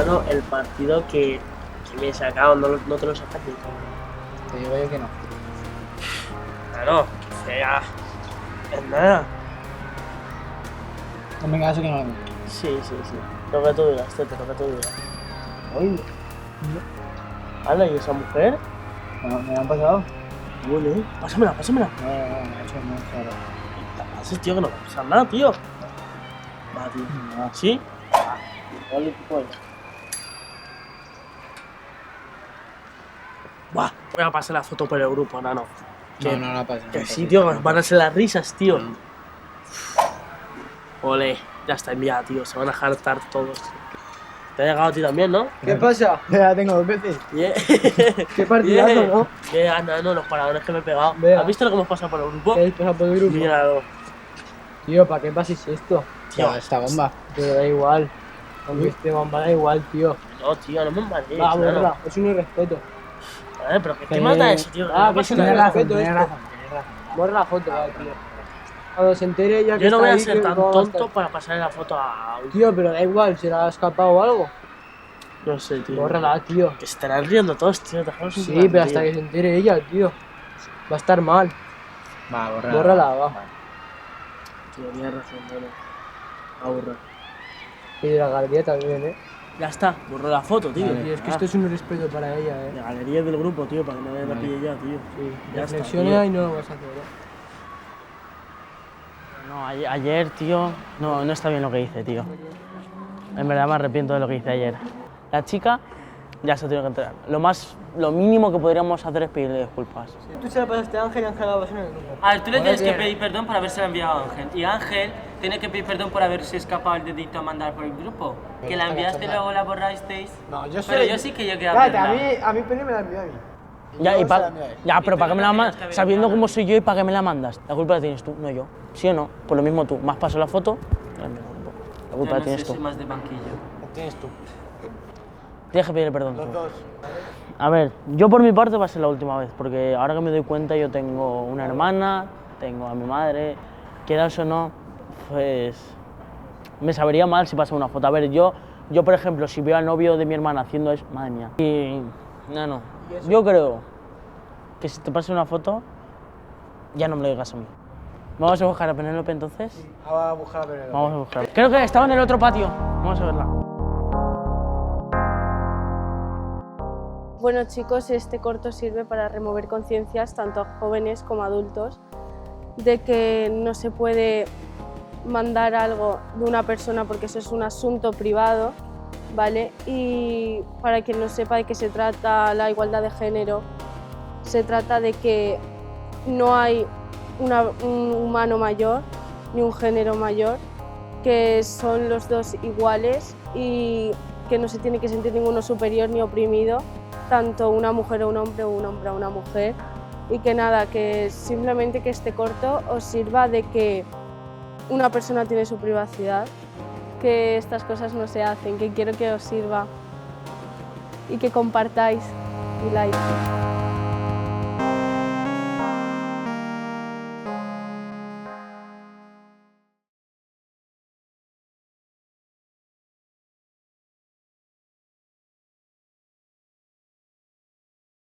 hermano, el partido que me he sacado, no te lo sacas ni tú. Te digo yo que no. Claro, que fea. Es nada. No me caso que no. Sí. Lo que tú digas, Tete, lo que tú digas. Oye, Hala, ¿y esa mujer? no, me han pasado. Bueno, pásamela. No, macho, no, claro. Haces, tío, que no va a pasar nada, tío. Va, tío. No. ¿Sí? Dale, pues. Buah, voy a pasar la foto por el grupo, nano. No la pases. Que sí, tío, que van a ser las risas, tío. No. Ole, ya está enviada, tío. Se van a hartar todos. Te ha llegado a ti también, ¿no? ¿Qué pasa? Ya la tengo 2 veces. Yeah. Qué partidazo, ¿no? Yeah, nano, los paradones que me he pegado. Vea. ¿Has visto lo que hemos pasado por el grupo? ¿Qué habéis pasado por el grupo? Míralo. Tío, ¿para qué pases esto? Tío. Esta bomba. Pero da igual. Aunque este bomba da igual, tío. No, tío, no me marees. Va, nano. borra. Es un irrespeto. A ver, pero ¿qué más da eso, tío? Ah, No que pasa sí, tienes nada. razón, tienes razón. Borra la foto, va, tío. Cuando se entere ya que Yo no está voy a ahí, ser que tan no va a tonto estar. para pasarle la foto a... Tío, pero da igual, se le ha escapado o algo. No sé, tío. Bórrala, tío. Que se estarán riendo todos, tío. Déjalos en Sí, plan, pero hasta tío. que se entere ella, tío. Va a estar mal. Va, Bórrala, va. Tío, tienes razón, bueno. Aburro. Y de la galería también, Ya está, borro la foto, tío. Tío, es que esto es un irrespeto para ella, De galería del grupo, tío, para que nadie la pille ya, tío. Sí, Ya está, reflexiona tío. y no lo vas a hacer, ¿eh? No, ayer, tío, no está bien lo que hice, tío. En verdad me arrepiento de lo que hice ayer. La chica ya se tiene que enterar. Lo mínimo que podríamos hacer es pedirle disculpas. Tú se la pasaste a Ángel y Ángel la pasó en el grupo. A ver, tú le tienes que Joder. pedir perdón por haberse enviado a Ángel. Y Ángel tiene que pedir perdón por haberse escapado el dedito a mandar por el grupo. Que la enviaste y luego la borrasteis. No, yo Pero yo sí que llegué a Cállate, verla. a mí Penny me la envió a mí. Pero ¿para qué me la tenías mandas? que haber Sabiendo enviado. cómo soy yo y para qué me la mandas. La culpa la tienes tú, no yo. ¿Sí o no? Pues lo mismo tú. Más paso la foto, la envío al grupo. La culpa Yo la no sé, tienes tú. soy más de banquillo. Tienes tú. Tienes que pedir perdón tú. Dos. A ver, yo por mi parte va a ser la última vez, porque ahora que me doy cuenta yo tengo una hermana, tengo a mi madre, quieras o no, pues me sabría mal si pasa una foto. A ver, yo por ejemplo, si veo al novio de mi hermana haciendo eso, madre mía. Y no, yo creo que si te pasa una foto, ya no me lo digas a mí. Vamos a buscar a Penélope entonces. Vamos a buscar a Penélope. Vamos a buscar. Creo que estaba en el otro patio. Vamos a verla. Bueno chicos, este corto sirve para remover conciencias tanto a jóvenes como a adultos de que no se puede mandar algo de una persona porque eso es un asunto privado, ¿vale? Y para quien no sepa de qué se trata la igualdad de género, se trata de que no hay un humano mayor ni un género mayor, que son los dos iguales y que no se tiene que sentir ninguno superior ni oprimido, tanto una mujer o un hombre o un hombre o una mujer, y que nada, que simplemente que este corto os sirva de que una persona tiene su privacidad, que estas cosas no se hacen, que quiero que os sirva y que compartáis y like.